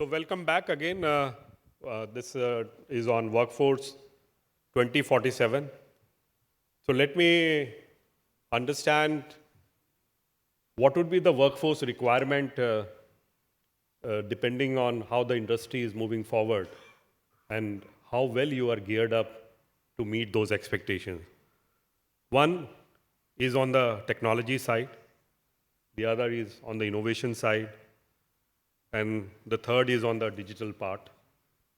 So welcome back again. This is on Workforce 2047. So let me understand what would be the workforce requirement depending on how the industry is moving forward and how well you are geared up to meet those expectations. One is on the technology side, the other is on the innovation side, and the third is on the digital part.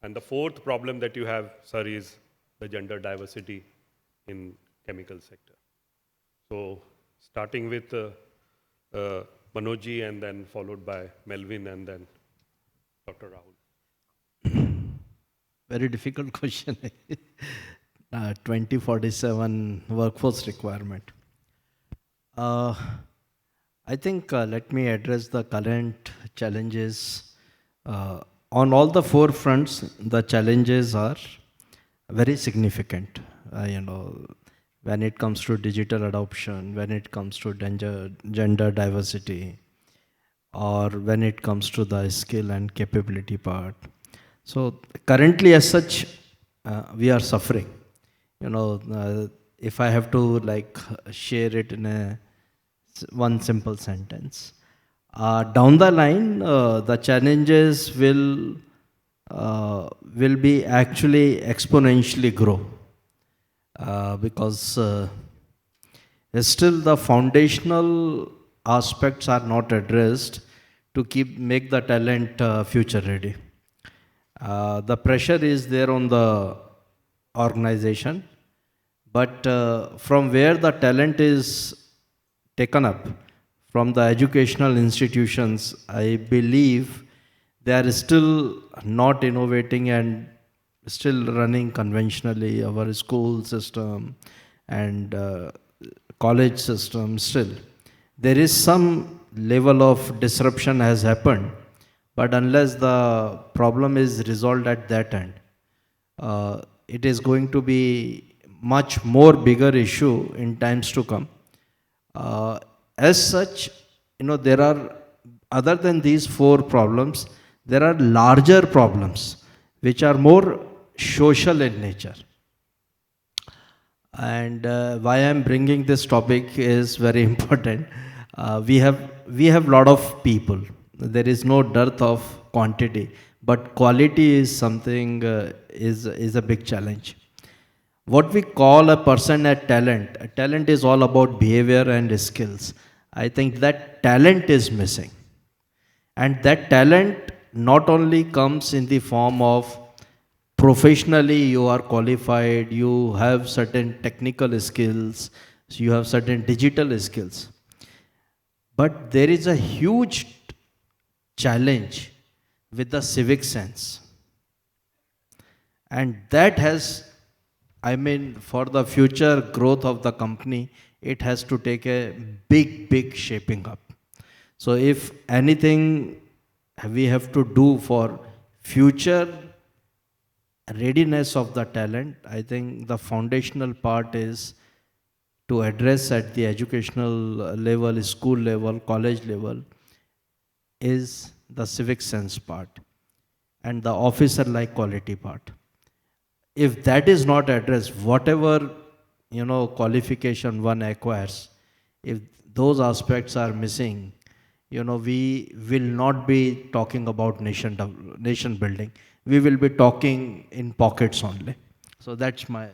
And the fourth problem that you have, sir, is the gender diversity in chemical sector. So starting with Manoj and then followed by Melvin and then Dr. Rahul. Very difficult question. 2047 workforce requirement. I think let me address the current challenges. On all the four fronts, the challenges are very significant. When it comes to digital adoption, when it comes to gender diversity, or when it comes to the skill and capability part. So currently as such, we are suffering. If I have to share it in one simple sentence. Down the line, the challenges will be actually exponentially grow because still the foundational aspects are not addressed to make the talent future ready. The pressure is there on the organization, but from where the talent is taken up, from the educational institutions, I believe they are still not innovating and still running conventionally. Our school system and college system still. There is some level of disruption has happened, but unless the problem is resolved at that end, it is going to be much more bigger issue in times to come. As such, there are, other than these four problems, there are larger problems which are more social in nature. And why I am bringing this topic is very important. We have lot of people. There is no dearth of quantity, but quality is something is a big challenge. What we call a person a talent is all about behavior and skills. I think that talent is missing. And that talent not only comes in the form of professionally you are qualified, you have certain technical skills, you have certain digital skills. But there is a huge challenge with the civic sense. And that has, for the future growth of the company, it has to take a big shaping up. So if anything we have to do for future readiness of the talent, I think the foundational part is to address at the educational level, school level, college level, is the civic sense part and the officer-like quality part. If that is not addressed, whatever qualification one acquires, if those aspects are missing, we will not be talking about nation building. We will be talking in pockets only. So that's my.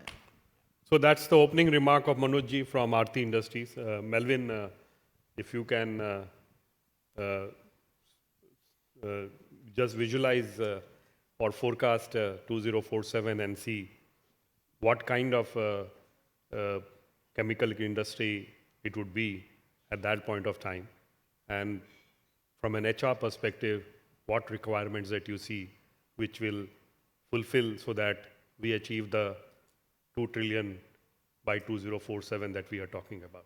So that's the opening remark of Manoj from Aarti Industries. Melvin, if you can just visualize or forecast 2047 and see what kind of chemical industry it would be at that point of time. And from an HR perspective, what requirements that you see which will fulfill so that we achieve the 2 trillion by 2047 that we are talking about.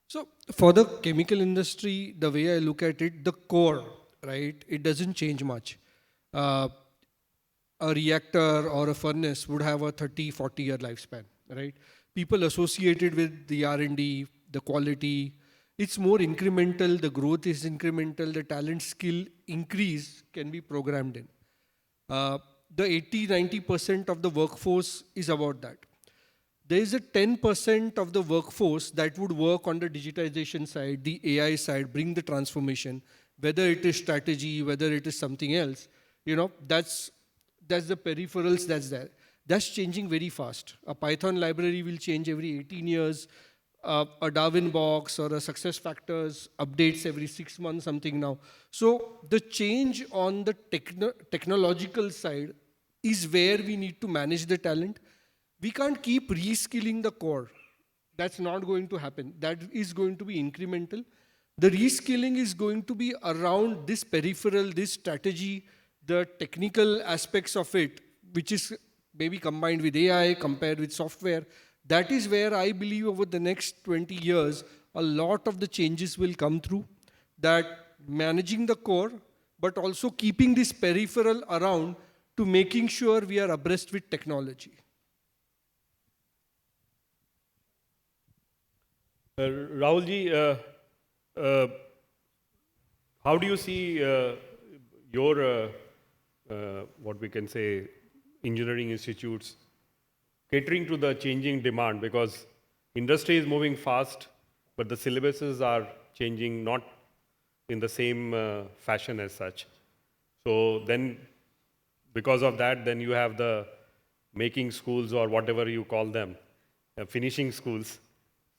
So for the chemical industry, the way I look at it, the core, right, it doesn't change much. A reactor or a furnace would have a 30, 40-year lifespan, right? People associated with the R&D, the quality, it's more incremental, the growth is incremental, the talent skill increase can be programmed in. The 80-90% of the workforce is about that. There is a 10% of the workforce that would work on the digitization side, the AI side, bring the transformation, whether it is strategy, whether it is something else. That's the peripherals that's there. That's changing very fast. A Python library will change every 18 years. A Darwin box or a success factors updates every 6 months, something now. So the change on the technological side is where we need to manage the talent. We can't keep reskilling the core. That's not going to happen. That is going to be incremental. The reskilling is going to be around this peripheral, this strategy, the technical aspects of it, which is maybe combined with AI, compared with software. That is where I believe over the next 20 years, a lot of the changes will come through. That managing the core, but also keeping this peripheral around to making sure we are abreast with technology. Rahulji, how do you see your, what we can say, engineering institutes catering to the changing demand? Because industry is moving fast, but the syllabuses are changing not in the same fashion as such. So then, because of that, then you have the making schools or whatever you call them, finishing schools.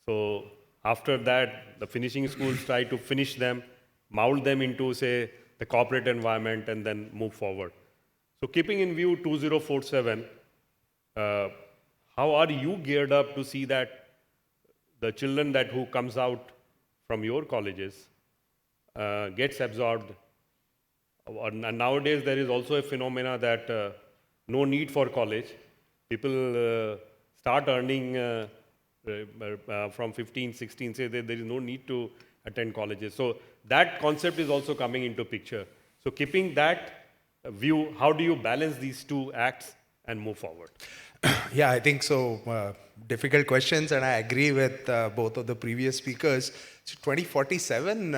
So after that, the finishing schools try to finish them, mold them into, say, the corporate environment and then move forward. So keeping in view 2047, how are you geared up to see that the children who comes out from your colleges gets absorbed? And nowadays there is also a phenomena that no need for college. People start earning from 15, 16, say there is no need to attend colleges. So that concept is also coming into picture. So keeping that view, how do you balance these two acts and move forward? Yeah, I think so. Difficult questions, and I agree with both of the previous speakers. So 2047,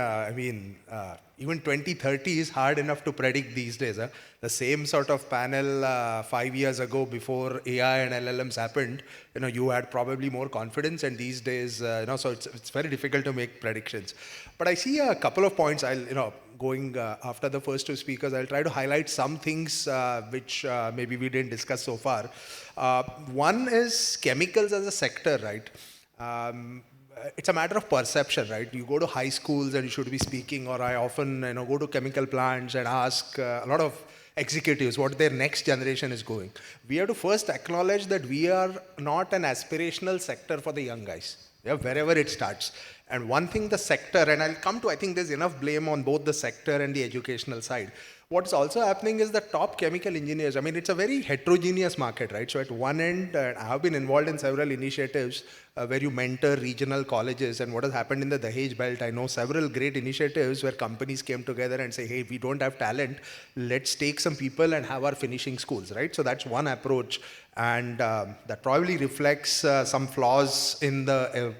even 2030 is hard enough to predict these days. The same sort of panel 5 years ago, before AI and LLMs happened, you had probably more confidence, and these days, so it's very difficult to make predictions. But I see a couple of points. Going after the first two speakers, I'll try to highlight some things which maybe we didn't discuss so far. One is chemicals as a sector, right? It's a matter of perception, right? You go to high schools and you should be speaking, or I often go to chemical plants and ask a lot of executives what their next generation is going. We have to first acknowledge that we are not an aspirational sector for the young guys. Yeah, wherever it starts. And one thing the sector, and I'll come to, I think there's enough blame on both the sector and the educational side. What's also happening is the top chemical engineers, it's a very heterogeneous market, right? So at one end, I have been involved in several initiatives where you mentor regional colleges, and what has happened in the Dahej belt, I know several great initiatives where companies came together and say, hey, we don't have talent, let's take some people and have our finishing schools, right? So that's one approach, and that probably reflects some flaws in the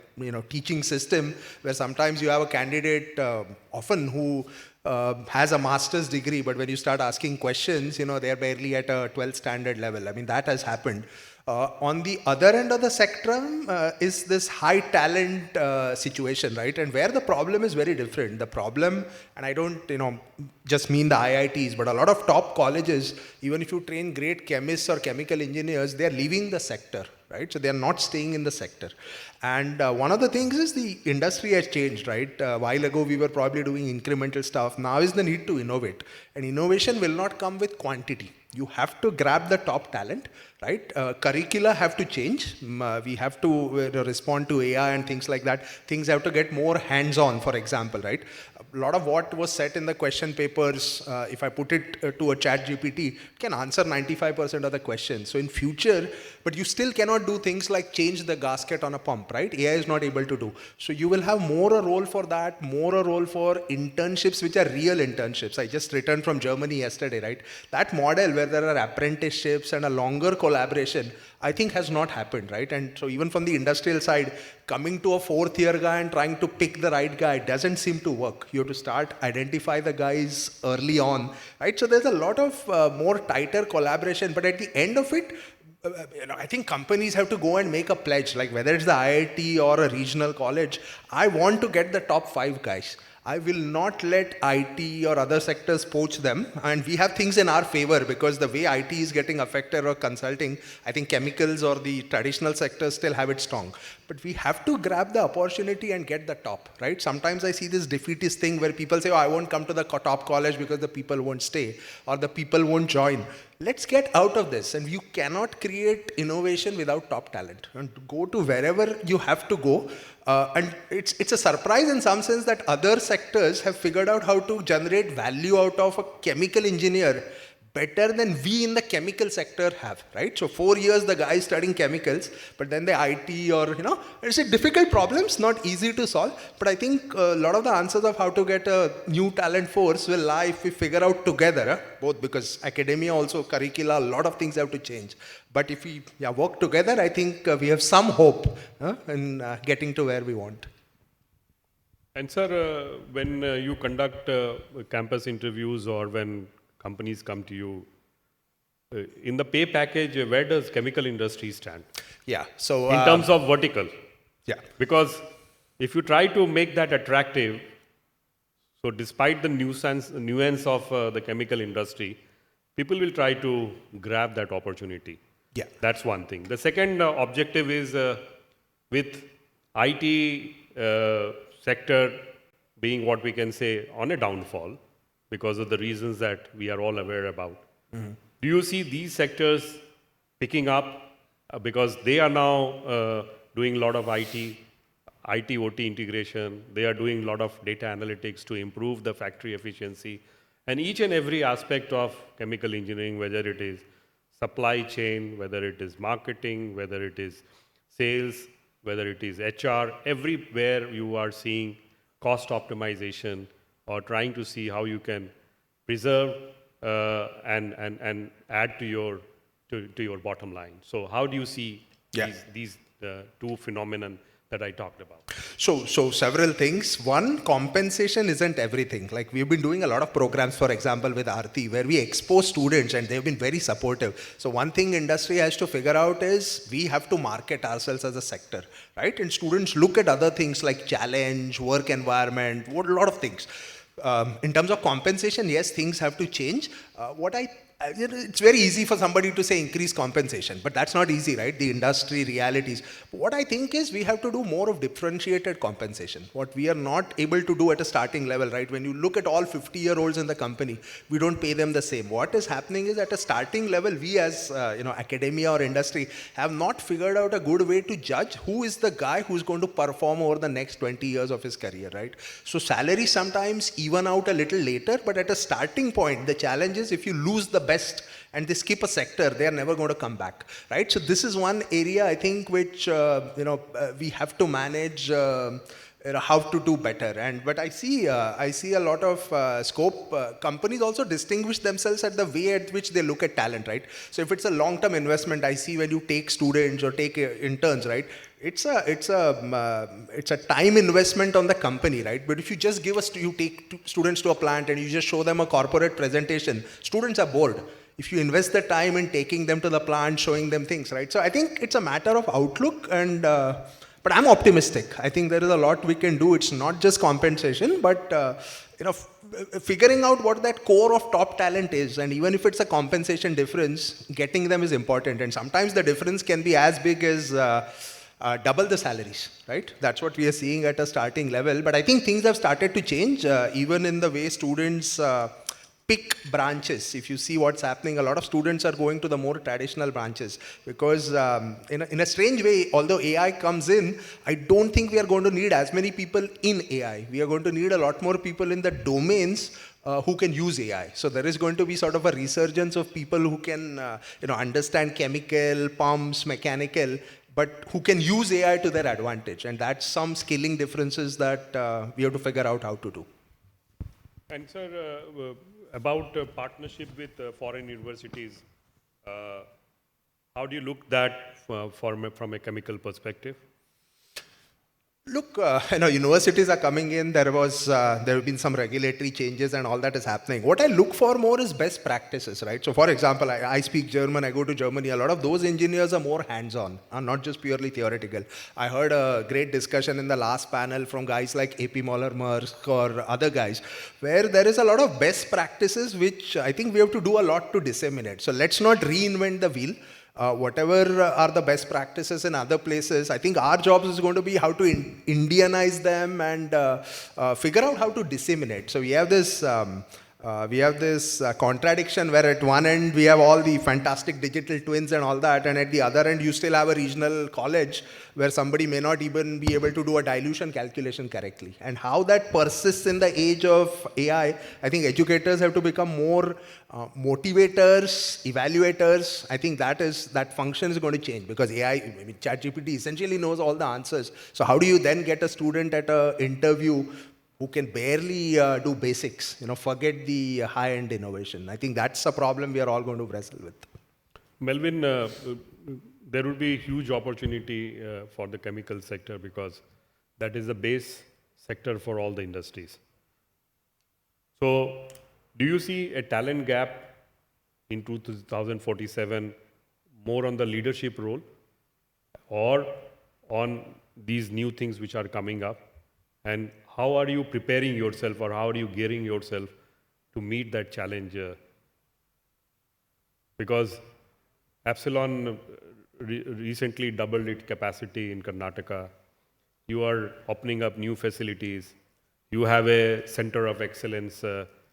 teaching system, where sometimes you have a candidate often who has a master's degree, but when you start asking questions, they're barely at a 12th standard level. That has happened. On the other end of the spectrum is this high talent situation, right? And where the problem is very different. The problem, and I don't just mean the IITs, but a lot of top colleges, even if you train great chemists or chemical engineers, they're leaving the sector, right? So they're not staying in the sector. And one of the things is the industry has changed, right? A while ago, we were probably doing incremental stuff. Now is the need to innovate. And innovation will not come with quantity. You have to grab the top talent, right? Curricula have to change. We have to respond to AI and things like that. Things have to get more hands-on, for example, right? A lot of what was set in the question papers, if I put it to a chat GPT, can answer 95% of the questions. So in future, but you still cannot cannot do things like change the gasket on a pump, right? AI is not able to do. So you will have more a role for that, more a role for internships, which are real internships. I just returned from Germany yesterday, right? That model where there are apprenticeships and a longer collaboration, I think has not happened, right? And so even from the industrial side, coming to a fourth year guy and trying to pick the right guy doesn't seem to work. You have to start identify the guys early on, right? So there's a lot of more tighter collaboration, but at the end of it, I think companies have to go and make a pledge, like whether it's the IIT or a regional college, I want to get the top 5 guys. I will not let IT or other sectors poach them. And we have things in our favor because the way IT is getting affected or consulting, I think chemicals or the traditional sectors still have it strong. But we have to grab the opportunity and get the top, right? Sometimes I see this defeatist thing where people say, oh, I won't come to the top college because the people won't stay or the people won't join. Let's get out of this. And you cannot create innovation without top talent. And go to wherever you have to go. And it's a surprise in some sense that other sectors have figured out how to generate value out of a chemical engineer better than we in the chemical sector have, right? So 4 years the guy is studying chemicals, but then the IT or, it's a difficult problems, not easy to solve. But I think a lot of the answers of how to get a new talent force will lie if we figure out together, both because academia also curricula, a lot of things have to change. But if we work together, I think we have some hope in getting to where we want. And sir, when you conduct campus interviews or when companies come to you, in the pay package, where does chemical industry stand? Yeah, so... in terms of vertical. Yeah. Because if you try to make that attractive, so despite the nuance of the chemical industry, people will try to grab that opportunity. Yeah. That's one thing. The second objective is with IT sector being what we can say on a downfall because of the reasons that we are all aware about. Mm-hmm. Do you see these sectors picking up because they are now doing a lot of IT-OT integration, they are doing a lot of data analytics to improve the factory efficiency, and each and every aspect of chemical engineering, whether it is supply chain, whether it is marketing, whether it is sales, whether it is HR, everywhere you are seeing cost optimization or trying to see how you can preserve and add to your bottom line. So how do you see these two phenomena that I talked about? So several things. One, compensation isn't everything. Like we've been doing a lot of programs, for example, with Aarti, where we expose students and they've been very supportive. So one thing industry has to figure out is we have to market ourselves as a sector, right? And students look at other things like challenge, work environment, a lot of things. In terms of compensation, yes, things have to change. It's very easy for somebody to say increase compensation, but that's not easy, right? The industry realities. But what I think is we have to do more of differentiated compensation. What we are not able to do at a starting level, right? When you look at all 50-year-olds in the company, we don't pay them the same. What is happening is at a starting level, we as academia or industry have not figured out a good way to judge who is the guy who's going to perform over the next 20 years of his career, right? So salaries sometimes even out a little later, but at a starting point, the challenge is if you lose the best and they skip a sector, they are never going to come back, right? So this is one area I think which we have to manage how to do better. But I see a lot of scope. Companies also distinguish themselves at the way at which they look at talent, right? So if it's a long-term investment, I see when you take students or take interns, right? It's a time investment on the company, right? But if you just you take students to a plant and you just show them a corporate presentation, students are bored. If you invest the time in taking them to the plant, showing them things, right? So I think it's a matter of outlook and, but I'm optimistic. I think there is a lot we can do. It's not just compensation, but figuring out what that core of top talent is, and even if it's a compensation difference, getting them is important. And sometimes the difference can be as big as double the salaries, right? That's what we are seeing at a starting level. But I think things have started to change, even in the way students pick branches. If you see what's happening, a lot of students are going to the more traditional branches because in a strange way, although AI comes in, I don't think we are going to need as many people in AI. We are going to need a lot more people in the domains who can use AI. So there is going to be sort of a resurgence of people who can understand chemical, pumps, mechanical, but who can use AI to their advantage. And that's some skilling differences that we have to figure out how to do. And sir, about partnership with foreign universities, how do you look that from a chemical perspective? Look, universities are coming in. There have been some regulatory changes and all that is happening. What I look for more is best practices, right? So, for example, I speak German. I go to Germany. A lot of those engineers are more hands-on, and not just purely theoretical. I heard a great discussion in the last panel from guys like AP Moller Maersk or other guys, where there is a lot of best practices which I think we have to do a lot to disseminate. So, let's not reinvent the wheel. Whatever are the best practices in other places, I think our job is going to be how to Indianize them and figure out how to disseminate. So we have this contradiction where at one end we have all the fantastic digital twins and all that, and at the other end you still have a regional college where somebody may not even be able to do a dilution calculation correctly. And how that persists in the age of AI, I think educators have to become more motivators, evaluators. I think that function is going to change because AI, I mean, ChatGPT essentially knows all the answers. So how do you then get a student at an interview who can barely do basics, forget the high-end innovation? I think that's a problem we are all going to wrestle with. Melvin, there would be huge opportunity for the chemical sector because that is the base sector for all the industries. So, do you see a talent gap in 2047 more on the leadership role or on these new things which are coming up? And how are you preparing yourself or how are you gearing yourself to meet that challenge? Because Epsilon recently doubled its capacity in Karnataka. You are opening up new facilities. You have a center of excellence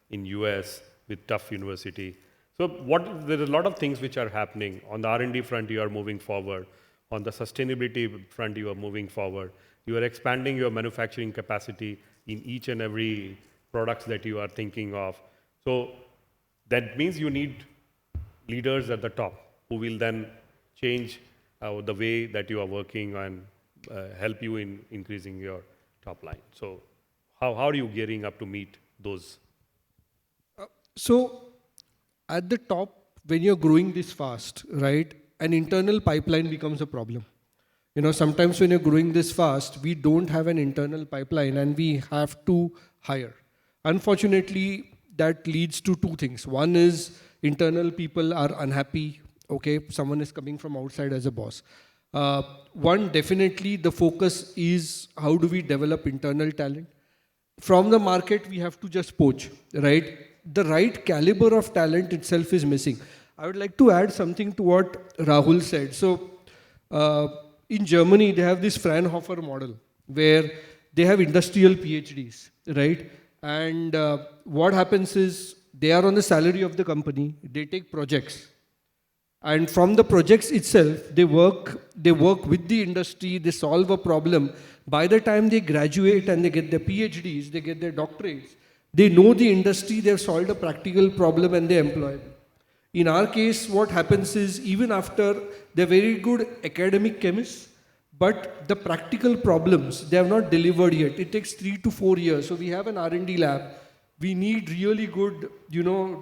in US with Tufts University. So there are a lot of things which are happening. On the R&D front, you are moving forward. On the sustainability front, you are moving forward. You are expanding your manufacturing capacity in each and every products that you are thinking of. So that means you need leaders at the top who will then change the way that you are working and help you in increasing your top line. So how are you gearing up to meet those? So at the top, when you're growing this fast, right, an internal pipeline becomes a problem. Sometimes when you're growing this fast, we don't have an internal pipeline and we have to hire. Unfortunately, that leads to two things. One is internal people are unhappy. Okay, someone is coming from outside as a boss. One, definitely the focus is how do we develop internal talent. From the market, we have to just poach, right? The right caliber of talent itself is missing. I would like to add something to what Rahul said. So, in Germany, they have this Fraunhofer model where they have industrial PhDs, right? And what happens is they are on the salary of the company, they take projects. And from the projects itself, they work with the industry, they solve a problem. By the time they graduate and they get their PhDs, they get their doctorates, they know the industry, they've solved a practical problem and they employ them. In our case, what happens is even after they're very good academic chemists, but the practical problems, they have not delivered yet. It takes 3 to 4 years. So we have an R&D lab. We need really good,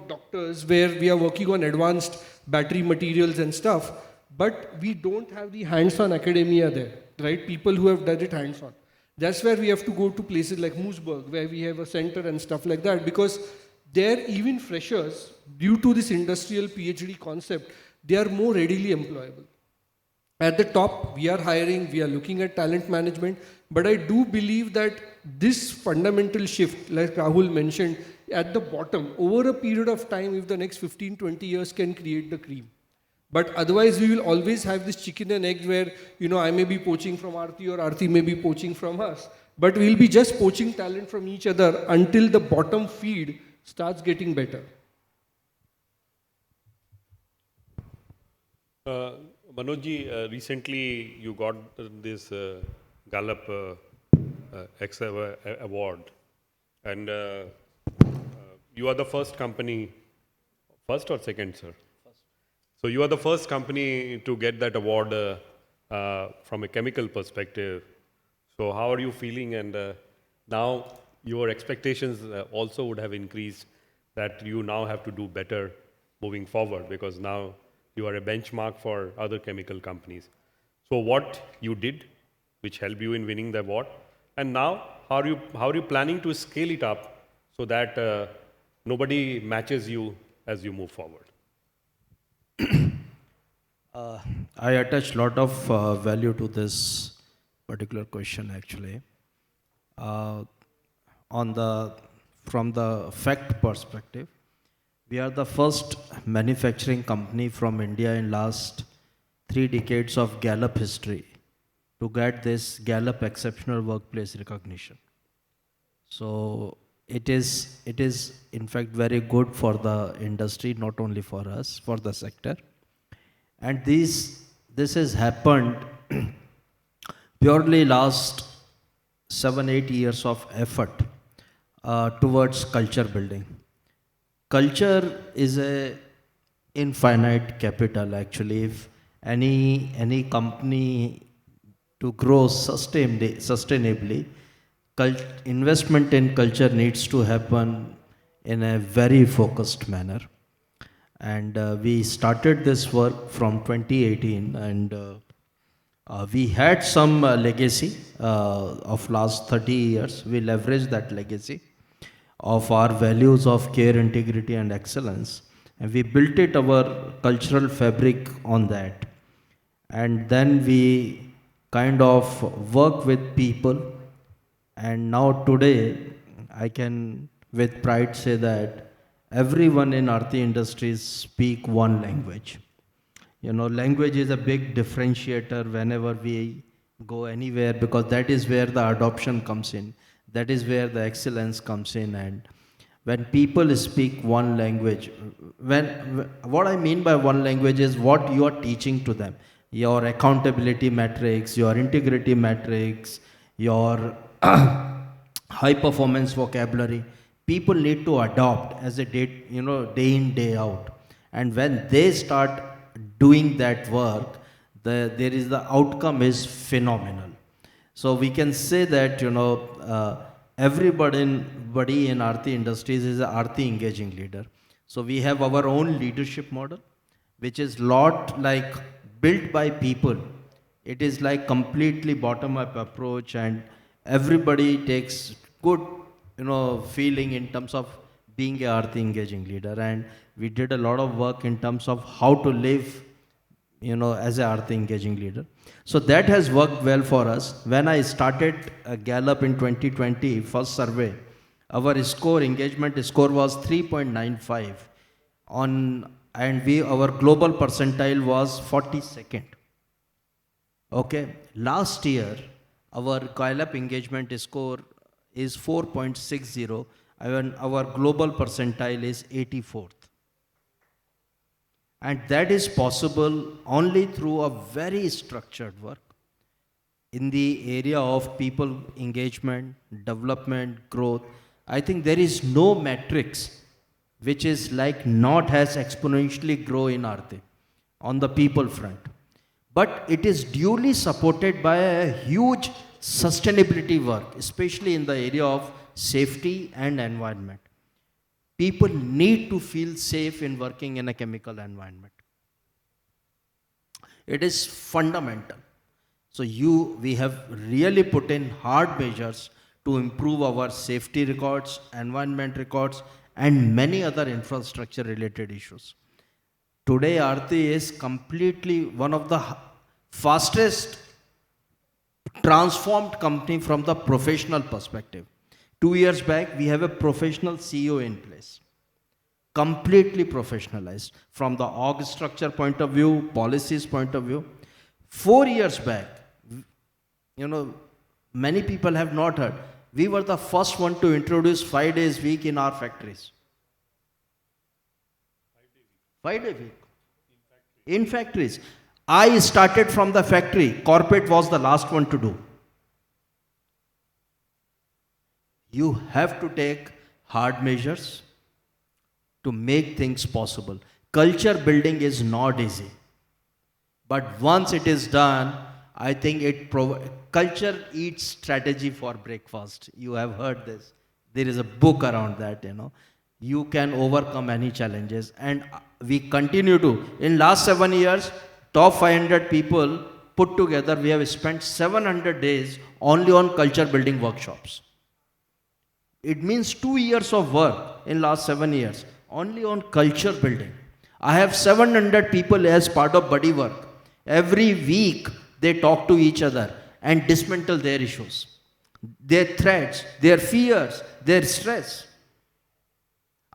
doctors where we are working on advanced battery materials and stuff, but we don't have the hands-on academia there, right? People who have done it hands-on. That's where we have to go to places like Moosburg, where we have a center and stuff like that, because there even freshers, due to this industrial PhD concept, they are more readily employable. At the top, we are hiring, we are looking at talent management, but I do believe that this fundamental shift, like Rahul mentioned, at the bottom, over a period of time, if the next 15, 20 years can create the cream. But otherwise, we will always have this chicken and egg where, I may be poaching from Aarti or Aarti may be poaching from us, but we'll be just poaching talent from each other until the bottom feed starts getting better. Manoj, recently you got this Gallup X award, and you are the first company, first or second, sir? So you are the first company to get that award from a chemical perspective. So how are you feeling? And now your expectations also would have increased that you now have to do better moving forward because now you are a benchmark for other chemical companies. So what you did, which helped you in winning the award, and now how are you planning to scale it up so that nobody matches you as you move forward? I attach a lot of value to this particular question actually. Uh, on the from the fact perspective, we are the first manufacturing company from India in last 3 decades of Gallup history to get this Gallup Exceptional Workplace recognition. So it is in fact very good for the industry, not only for us, for the sector. And this has happened purely last 7 8 years of effort towards culture building. Culture is a infinite capital actually. If any company to grow sustainably, investment in culture needs to happen in a very focused manner. And we started this work from 2018, and we had some legacy of last 30 years. We leveraged that legacy of our values of care, integrity, and excellence, and we built it our cultural fabric on that. And then we kind of work with people, and now today I can with pride say that everyone in Aarti Industries speak one language. You know, language is a big differentiator whenever we go anywhere because that is where the adoption comes in. That is where the excellence comes in. And when people speak one language, what I mean by one language is what you are teaching to them. Your accountability metrics, your integrity metrics, your high performance vocabulary. People need to adopt as a day in, day out. And when they start doing that work, the outcome is phenomenal. So we can say that everybody in Aarti Industries is an Aarti engaging leader. So we have our own leadership model, which is lot like built by people. It is like completely bottom up approach, and everybody takes good feeling in terms of being a Aarti engaging leader. And we did a lot of work in terms of how to live as a Aarti engaging leader. So that has worked well for us. When I started Gallup in 2020, first survey, our engagement score was 3.95 and our global percentile was 42nd. Okay, last year our Gallup engagement score is 4.60 and our global percentile is 84th. And that is possible only through a very structured work in the area of people engagement, development, growth. I think there is no matrix which is like not has exponentially grow in Aarti on the people front. But it is duly supported by a huge sustainability work, especially in the area of safety and environment. People need to feel safe in working in a chemical environment. It is fundamental. So we have really put in hard measures to improve our safety records, environment records, and many other infrastructure related issues. Today, Aarti is completely one of the fastest transformed company from the professional perspective. 2 years back, we have a professional CEO in place, completely professionalized from the org structure point of view, policies point of view. 4 years back, many people have not heard. We were the first one to introduce 5 days week in our factories. 5-day week. In factories. I started from the factory. Corporate was the last one to do. You have to take hard measures to make things possible. Culture building is not easy. But once it is done, I think culture eats strategy for breakfast. You have heard this. There is a book around that, You can overcome any challenges. And we continue to. In last 7 years, top 500 people put together, we have spent 700 days only on culture building workshops. It means 2 years of work in last 7 years, only on culture building. I have 700 people as part of buddy work. Every week, they talk to each other and dismantle their issues, their threats, their fears, their stress.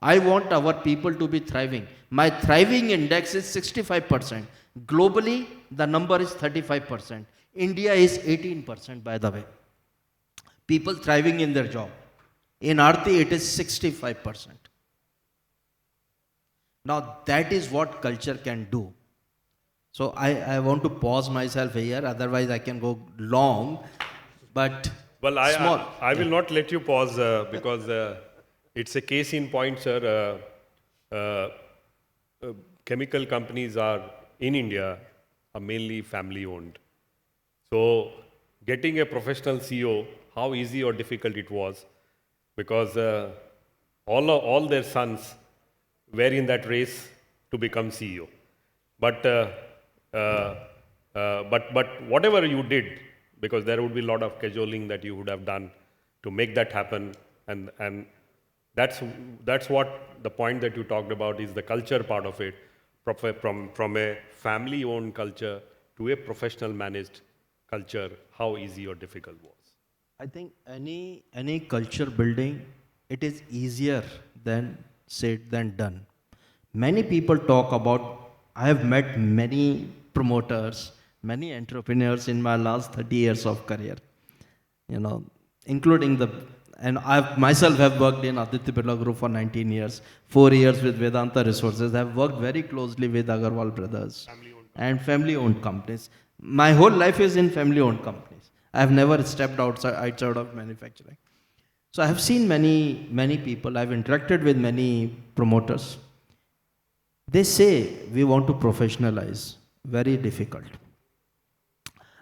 I want our people to be thriving. My thriving index is 65%. Globally, the number is 35%. India is 18%, by the way. People thriving in their job. In Aarti, it is 65%. Now, that is what culture can do. So, I want to pause myself here, otherwise I can go long, but Well, I will not let you pause because it's a case in point, sir. Chemical companies are in India are mainly family owned. So getting a professional CEO, how easy or difficult it was, because all their sons were in that race to become CEO. But whatever you did, because there would be a lot of cajoling that you would have done to make that happen, and that's what the point that you talked about is the culture part of it, from a family-owned culture to a professional managed culture, how easy or difficult was. I think any culture building, it is easier than said than done. Many people talk about, I have met many promoters, many entrepreneurs in my last 30 years of career, including and I myself have worked in Aditya Birla Group for 19 years, 4 years with Vedanta Resources. I have worked very closely with Agarwal brothers and family-owned companies. My whole life is in family-owned companies. I have never stepped outside of manufacturing. So I have seen many people. I've interacted with many promoters. They say we want to professionalize. Very difficult.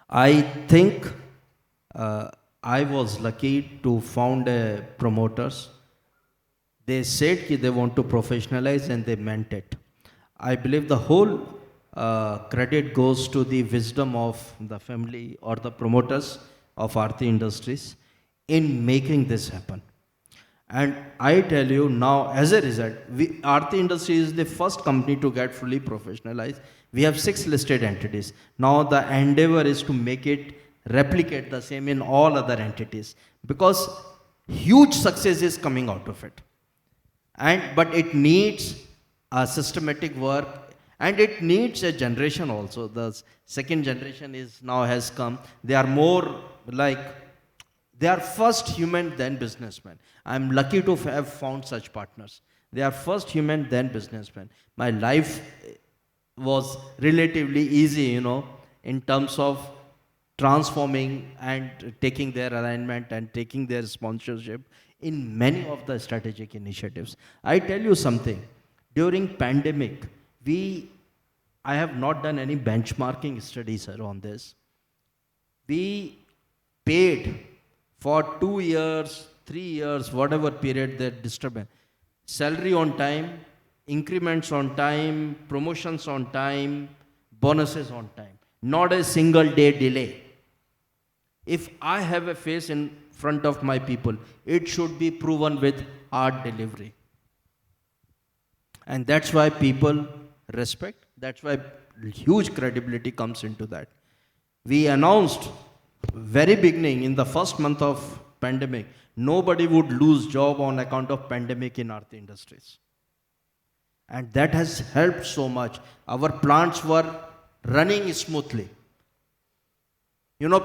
I think I was lucky to found a promoters. They said that they want to professionalize and they meant it. I believe the whole credit goes to the wisdom of the family or the promoters of Aarti Industries in making this happen. And I tell you now, as a result, Aarti Industries is the first company to get fully professionalized. We have 6 listed entities. Now the endeavor is to make it replicate the same in all other entities, because huge success is coming out of it. But it needs a systematic work, and it needs a generation also. The second generation has come. They are more like, they are first human then businessman. I'm lucky to have found such partners. They are first human then businessman. My life was relatively easy, in terms of transforming and taking their alignment and taking their sponsorship in many of the strategic initiatives. I tell you something, during pandemic, I have not done any benchmarking studies on this. We paid for 2 years, 3 years, whatever period they disturbed, salary on time, increments on time, promotions on time, bonuses on time. Not a single day delay. If I have a face in front of my people, it should be proven with hard delivery. And that's why people respect, that's why huge credibility comes into that. We announced very beginning, in the first month of pandemic, nobody would lose job on account of pandemic in Aarti Industries. And that has helped so much. Our plants were running smoothly.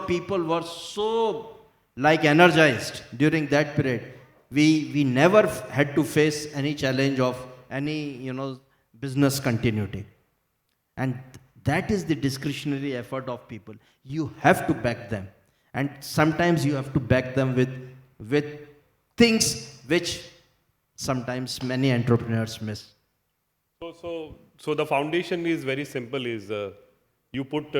People were so energized during that period. We never had to face any challenge of any, business continuity. And that is the discretionary effort of people. You have to back them. And sometimes you have to back them with things which sometimes many entrepreneurs miss. So the foundation is very simple. Is you put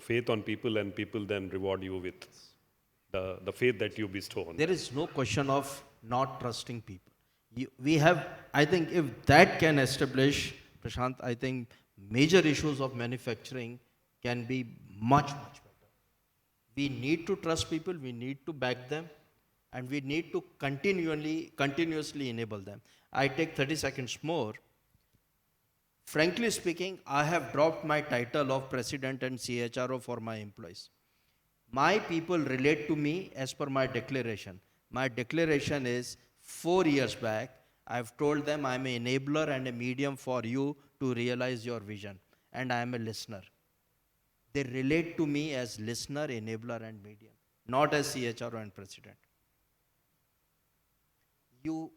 faith on people, and people then reward you with the faith that you bestow on them. There is no question of not trusting people. We have, I think, if that can establish, Prashant, I think major issues of manufacturing can be much, much better. We need to trust people, we need to back them, and we need to continuously enable them. I take 30 seconds more. Frankly speaking, I have dropped my title of President and CHRO for my employees. My people relate to me as per my declaration. My declaration is 4 years back. I've told them I'm an enabler and a medium for you to realize your vision. And I am a listener. They relate to me as listener, enabler, and medium, not as CHRO and president. You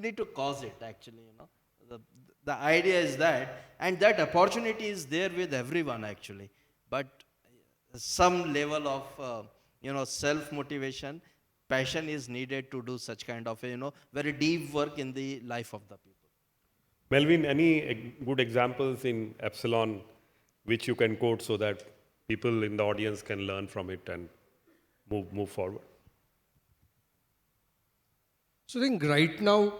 need to cause it actually, The idea is that, and that opportunity is there with everyone actually. But some level of self-motivation, passion is needed to do such kind of very deep work in the life of the people. Melvin, any good examples in Epsilon which you can quote so that people in the audience can learn from it and move forward? So I think right now,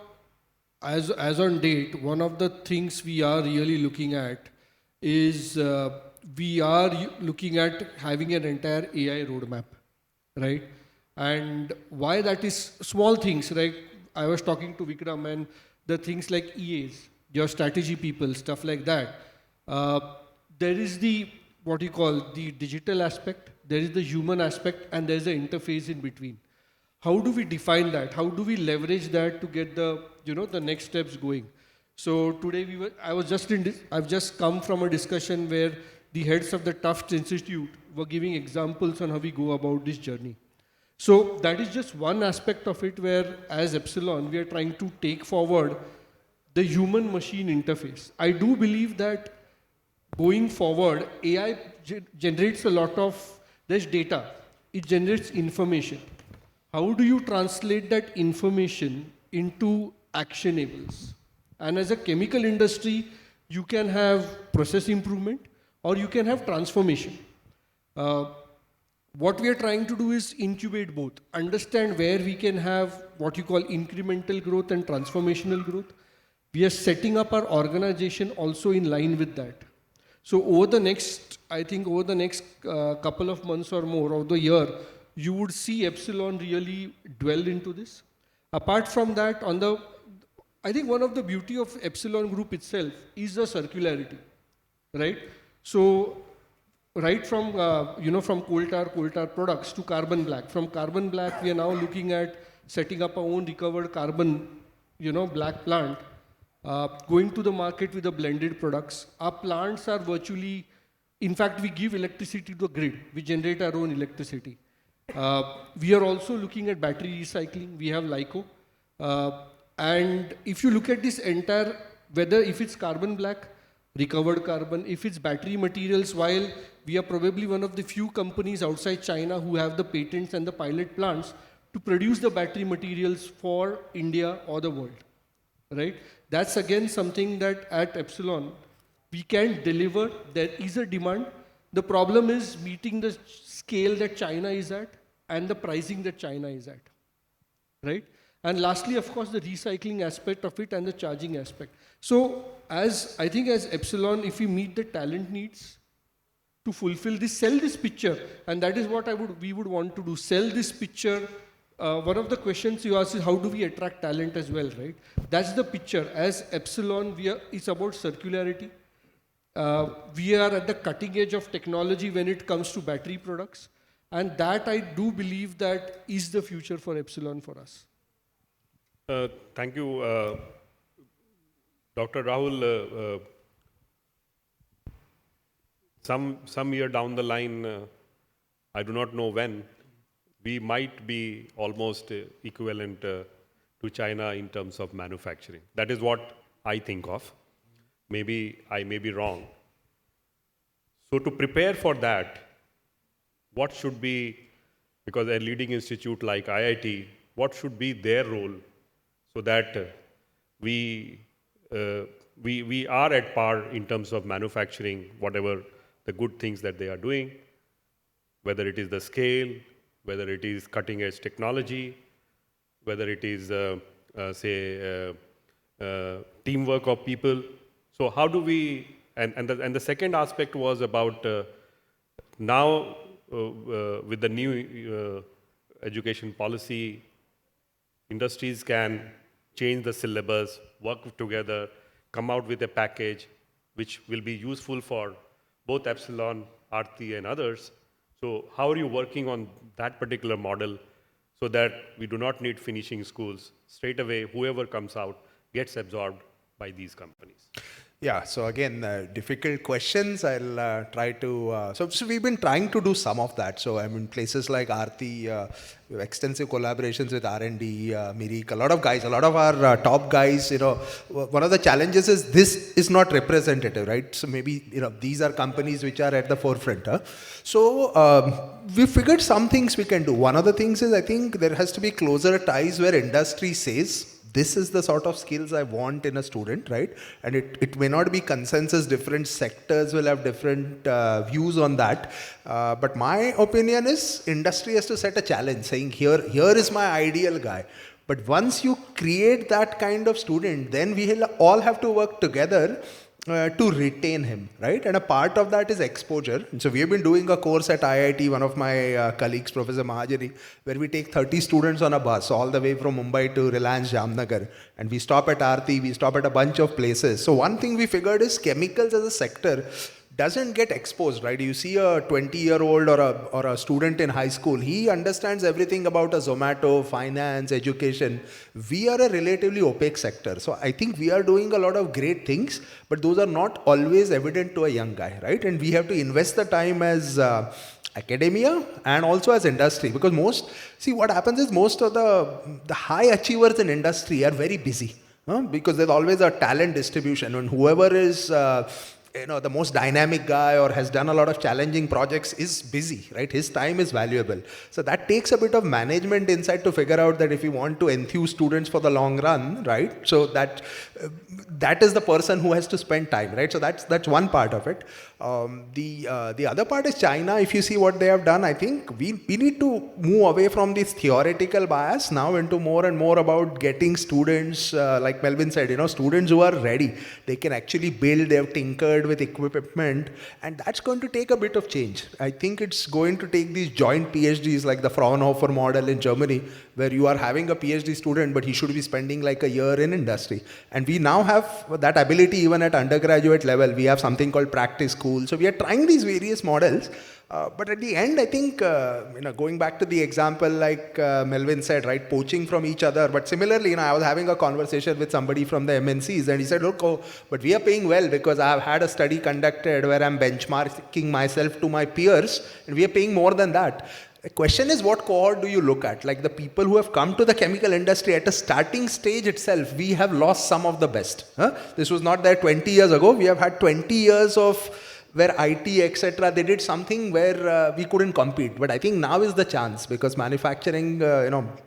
as on date, one of the things we are really looking at is we are looking at having an entire AI roadmap, right? And why that is small things, right? I was talking to Vikram, and the things like EAs, your strategy people, stuff like that. There is what you call the digital aspect, there is the human aspect, and there's the interface in between. How do we define that? How do we leverage that to get the next steps going? So today I've just come from a discussion where the heads of the Tufts Institute were giving examples on how we go about this journey. So that is just one aspect of it where, as Epsilon, we are trying to take forward the human-machine interface. I do believe that going forward, AI generates a lot of, there's data, it generates information. How do you translate that information into actionables? And as a chemical industry, you can have process improvement or you can have transformation. What we are trying to do is incubate both, understand where we can have what you call incremental growth and transformational growth. We are setting up our organization also in line with that. So over the next couple of months or more of the year, you would see Epsilon really dwell into this. Apart from that, I think one of the beauty of Epsilon Group itself is the circularity, right? So, right from from coal tar products to carbon black. From carbon black, we are now looking at setting up our own recovered carbon, black plant, going to the market with the blended products. Our plants are virtually, in fact, we give electricity to the grid. We generate our own electricity. We are also looking at battery recycling. We have LICO. And if you look at this entire, whether if it's carbon black, recovered carbon, if it's battery materials, while we are probably one of the few companies outside China who have the patents and the pilot plants to produce the battery materials for India or the world, right? That's again something that at Epsilon, we can deliver. There is a demand. The problem is meeting the scale that China is at and the pricing that China is at, right? And lastly, of course, the recycling aspect of it and the charging aspect. So as Epsilon, if we meet the talent needs to fulfill this, sell this picture, and that is what we would want to do, sell this picture. One of the questions you asked is how do we attract talent as well, right? That's the picture. As Epsilon, it's about circularity. We are at the cutting edge of technology when it comes to battery products. And that I do believe that is the future for Epsilon for us. Thank you, Dr. Rahul. Some year down the line, I do not know when, we might be almost equivalent to China in terms of manufacturing. That is what I think of. Maybe I may be wrong. So to prepare for that, what should be, because a leading institute like IIT, what should be their role so that we we are at par in terms of manufacturing, whatever the good things that they are doing, whether it is the scale, whether it is cutting edge technology, whether it is, teamwork of people. So how do we, and the second aspect was about now with the new education policy, industries can change the syllabus, work together, come out with a package which will be useful for both Epsilon, Aarti and others. So how are you working on that particular model so that we do not need finishing schools? Straight away, whoever comes out gets absorbed by these companies. Yeah, so again, difficult questions. I'll try to. So we've been trying to do some of that. So I mean, places like Aarti, we have extensive collaborations with R&D, Mirik, a lot of guys, a lot of our top guys. One of the challenges is this is not representative, right? So maybe these are companies which are at the forefront. So we figured some things we can do. One of the things is I think there has to be closer ties where industry says, this is the sort of skills I want in a student, right? And it may not be consensus, different sectors will have different views on that. But my opinion is industry has to set a challenge saying, here is my ideal guy. But once you create that kind of student, then we will all have to work together to retain him, right? And a part of that is exposure. And so we have been doing a course at IIT, one of my colleagues, Professor Mahajani, where we take 30 students on a bus all the way from Mumbai to Reliance Jamnagar. And we stop at Aarti, we stop at a bunch of places. So one thing we figured is chemicals as a sector doesn't get exposed, right? You see a 20-year-old or a student in high school, he understands everything about a Zomato, finance, education. We are a relatively opaque sector. So I think we are doing a lot of great things, but those are not always evident to a young guy, right? And we have to invest the time as academia and also as industry, because what happens is most of the high achievers in industry are very busy, because there's always a talent distribution, and whoever is the most dynamic guy or has done a lot of challenging projects is busy, right? His time is valuable. So that takes a bit of management insight to figure out that if you want to enthuse students for the long run, right? So that is the person who has to spend time, right? So that's one part of it. The other part is China. If you see what they have done, I think we need to move away from this theoretical bias now into more and more about getting students, like Melvin said, students who are ready. They can actually build, they have tinkered with equipment, and that's going to take a bit of change. I think it's going to take these joint PhDs like the Fraunhofer model in Germany, where you are having a PhD student, but he should be spending like a year in industry. And we now have that ability even at undergraduate level. We have something called practice school. So we are trying these various models. But at the end, I think, going back to the example like Melvin said, right, poaching from each other. But similarly, I was having a conversation with somebody from the MNCs and he said, look, but we are paying well because I have had a study conducted where I'm benchmarking myself to my peers and we are paying more than that. The question is, what cohort do you look at? Like the people who have come to the chemical industry at a starting stage itself, we have lost some of the best. This was not there 20 years ago. We have had 20 years of where IT, etc., they did something where we couldn't compete. But I think now is the chance because manufacturing,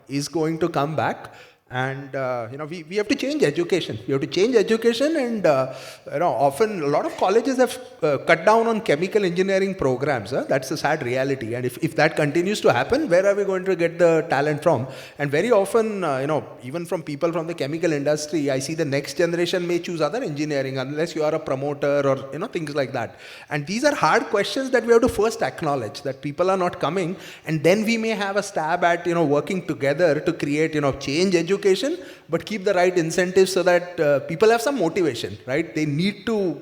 is going to come back. And, we have to change education. We have to change education and, often a lot of colleges have cut down on chemical engineering programs. That's a sad reality. And if that continues to happen, where are we going to get the talent from? And very often, even from people from the chemical industry, I see the next generation may choose other engineering unless you are a promoter or, things like that. And these are hard questions that we have to first acknowledge that people are not coming. And then we may have a stab at, working together to create, change education, but keep the right incentives so that people have some motivation, right? They need to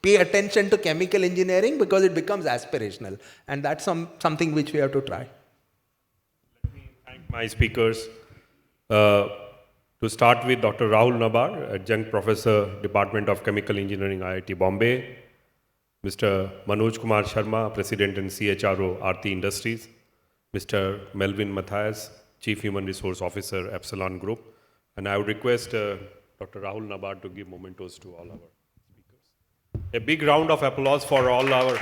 pay attention to chemical engineering because it becomes aspirational. And that's something which we have to try. Let me thank my speakers. To start with Dr. Rahul Nabar, Adjunct Professor, Department of Chemical Engineering, IIT Bombay. Mr. Manoj Kumar Sharma, President and CHRO, Aarti Industries. Mr. Melvin Mathias, Chief Human Resource Officer, Epsilon Group. And I would request Dr. Rahul Nabar to give mementos to all our speakers. A big round of applause for all our